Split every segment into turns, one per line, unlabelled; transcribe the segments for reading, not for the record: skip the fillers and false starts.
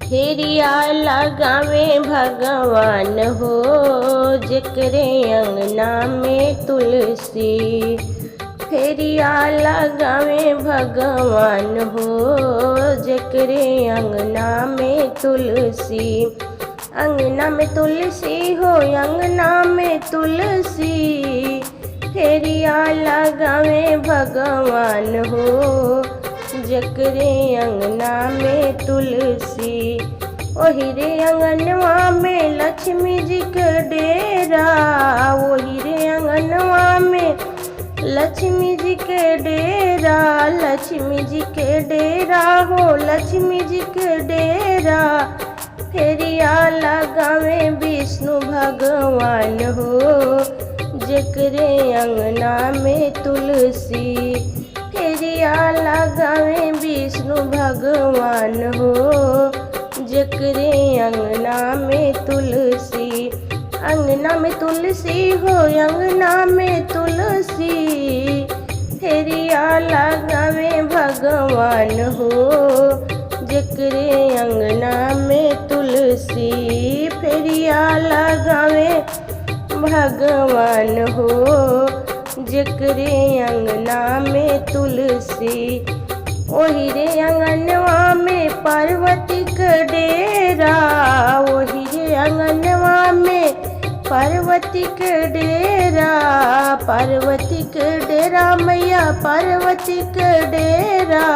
फेरिया लगावे भगवान हो, जेकरे अंगना में तुलसी। फेरिया लगावे भगवान हो, जेकरे अंगना में तुलसी। अंगना में तुलसी हो, अंगना में तुलसी। फेरिया लगावे भगवान हो, जकरे अंगना में तुलसी। ओही रे अंगनवा में लक्ष्मी जी के डेरा। ओही रे अंगनवा में लक्ष्मी जी के डेरा। लक्ष्मी जी के डेरा हो, लक्ष्मी जी के डेरा। फेरिया लगावे विष्णु भगवान हो, जकरे अंगना में तुलसी। फेरिया लगावे विष्णु भगवान हो, जकरे अंगना में तुलसी। अंगना में तुलसी हो, अंगना में तुलसी। फेरिया लगावे भगवान हो, जकरे अंगना में तुलसी। फेरिया लगावे भगवान हो, जकरे अंगना में तुलसी। ओही रे अंगनवा में पार्वती के डेरा। ओही रे अंगनवा में पार्वती के डेरा। पार्वती के डेरा मैया, पार्वती के डेरा।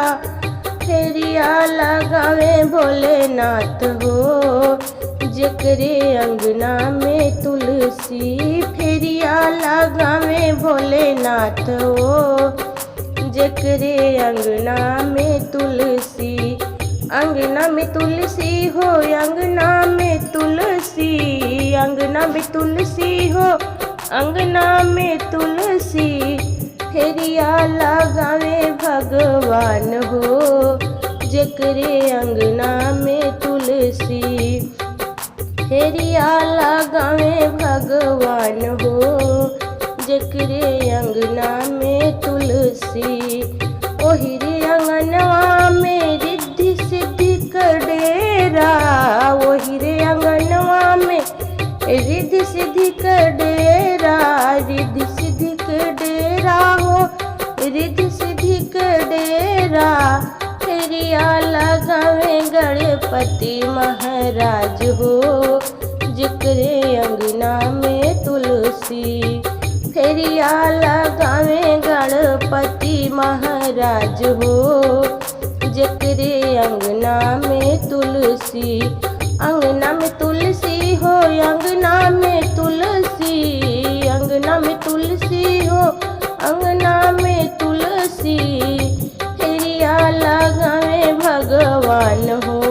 फेरिया लगावे भोलेनाथ हो, जकरे अंगना में तुलसी। फेरिया लगावे भोलेनाथ हो, जकरे अंगना में तुलसी। अंगना में तुलसी हो, अंगना में तुलसी। अंगना में तुलसी हो, अंगना में तुलसी। फेरिया लगावे भगवान हो, जकरे अंगना में तुलसी। फेरिया लगावे भगवान हो, जकरे अंगना में तुलसी। ओही रे अंगनवा में रिद्धि सिद्धि का डेरा। ओही रे अंगनवा में रिद्धि सिद्धि का डेरा। रिद्धि सिद्धि का डेरा हो, रिद्धि सिद्धि का डेरा। फेरिया लगावे गणपति महाराज हो, जकरे अंगना में तुलसी। फेरिया लगावे गणपति महाराज हो, जकरे अंगना में तुलसी। अंगना में तुलसी हो, अंगना में तुलसी। अंगना में तुलसी हो, अंगना में तुलसी। फेरिया लगावे भगवान हो,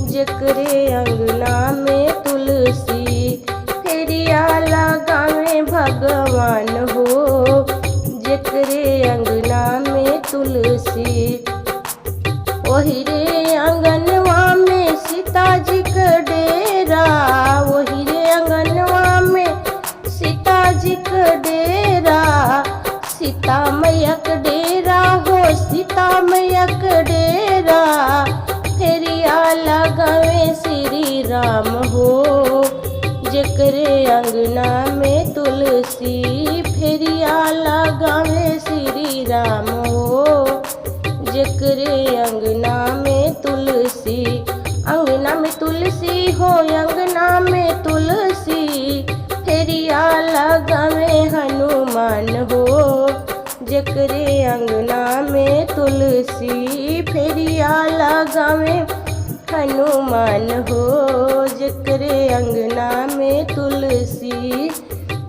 जकरे अंगना में तुलसी। फेरिया लगावे भगवान हो, जकरे अंगना में तुलसी। ओही रे अंगनवा में सीता जी का डेरा। ओही रे अंगनवा में सीता जी का डेरा। सीता मैया का डेरा हो, सीता मैया का डेरा। फेरिया लगावे श्री राम हो, जकरे अंगना में तुलसी। फेरिया लगावे श्री राम हो, जकरे अंगना में तुलसी। अंगना में तुलसी हो, अंगना में तुलसी। फेरिया लगावे हनुमान हो, जकरे अंगना में तुलसी। फेरिया लगावे हनुमान हो, जकरे अंगना में तुलसी।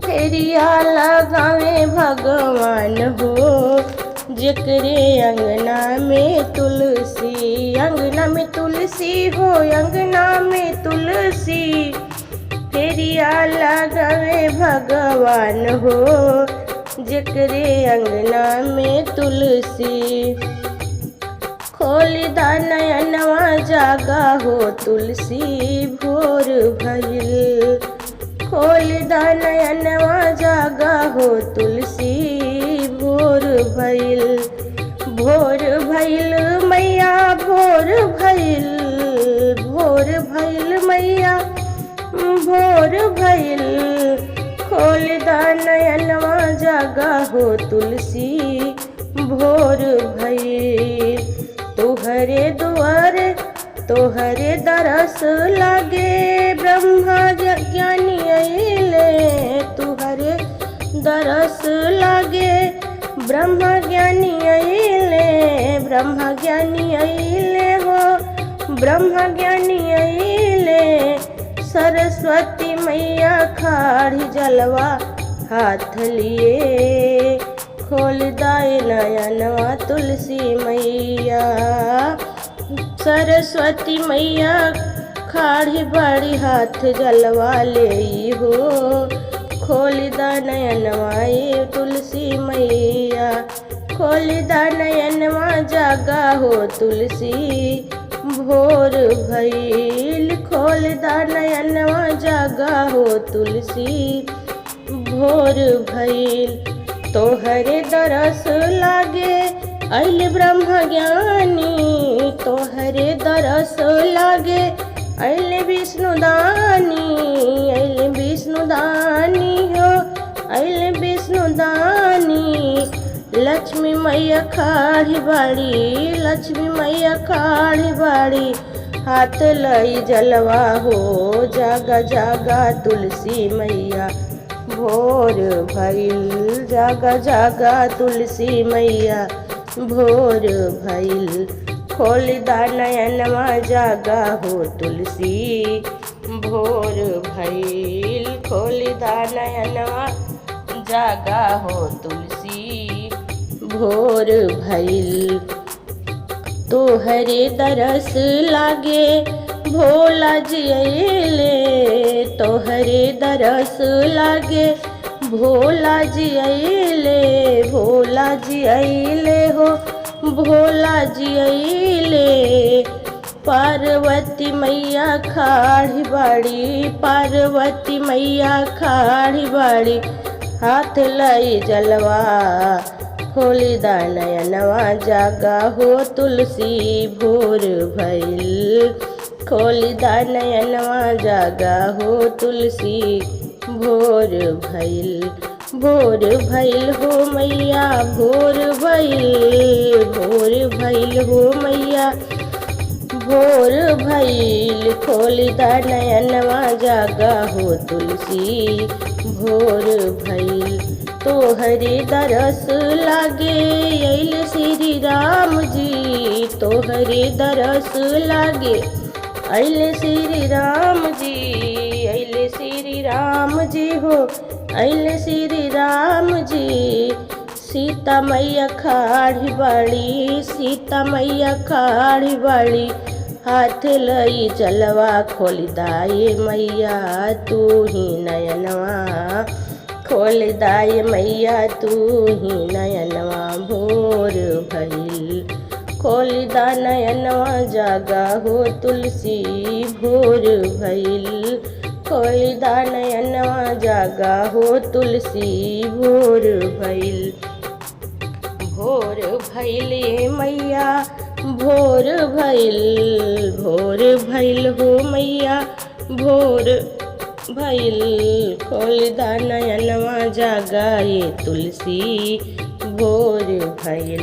फेरिया लगावे भगवान हो, जकरे अंगना में तुलसी। अंगना में तुलसी हो, अंगना में तुलसी। फेरिया लगावे भगवान हो, जकरे अंगना में तुलसी। खोल दा नयनवा जागा हो, तुलसी भोर भइल। खोल दा नयनवा जागा हो, तुलसी भोर भइल। भोर भइल मैया भोर भइल। भइल खोल दा नयनवा जागा हो तुलसी भोर भइल तोहरे दुआरे तोहरे दरस लागे ब्रह्मा ज्ञानी अइले तुहरे दरस लागे ब्रह्मा ज्ञानी अइले हो ब्रह्मा ज्ञानी अइले सरस्वती मैया खाड़ी जलवा हाथ लिए खोल दाए नयनवा तुलसी मैया सरस्वती मैया खाड़ी बड़ी हाथ जलवा ले हो खोल दा नयनवा ये तुलसी मैया खोल दा नयनवा जागा हो तुलसी भोर भइल खोल दा नयनवा जागा हो तुलसी भोर भइल तोहरे दरस लागे अइल ब्रह्म ज्ञानी तोहरे दरस लागे अइल विष्णुदानी हो अइल विष्णुदानी लक्ष्मी मैया खाड़ी बाड़ी हाथ लई जलवा हो जागा जागा तुलसी मैया भोर भइल जागा जागा तुलसी मैया भोर भइल खोल दा नयनवा जागा हो तुलसी भोर भइल खोल दा नयनवा जागा हो तुलसी भोर भइल तोहरे दरस लागे भोला जी अइले तोहरे दरस लागे भोला जी अइले हो भोला जी अइले पार्वती मैया खाड़ी बाड़ी हाथ लई जलवा खोली दा नयनवा जागा हो तुलसी भोर भइल खोली दा नयनवा जागा हो तुलसी भोर भइल हो मैया भोर भइल हो मैया भोर भइल खोली दा नयनवा जागा हो तुलसी भोर भइल तोहरे दरस लागे अइल श्री राम जी तोहरे दरस लागे अइल श्री राम जी हो अइल श्री राम जी सीता मैया खाड़ी बाड़ी हाथ लई जलवा खोल दाए मैया तू ही नयनवा खोल दाए मैया तू ही नयनवा भोर भइल खोल दा नयनवा जागा हो तुलसी भोर भइल खोल दा नयनवा जागा हो तुलसी भोर भइल ये मैया भोर भइल हो मैया भोर भइल खोल दा नयनवा जागा ये तुलसी भोर भइल।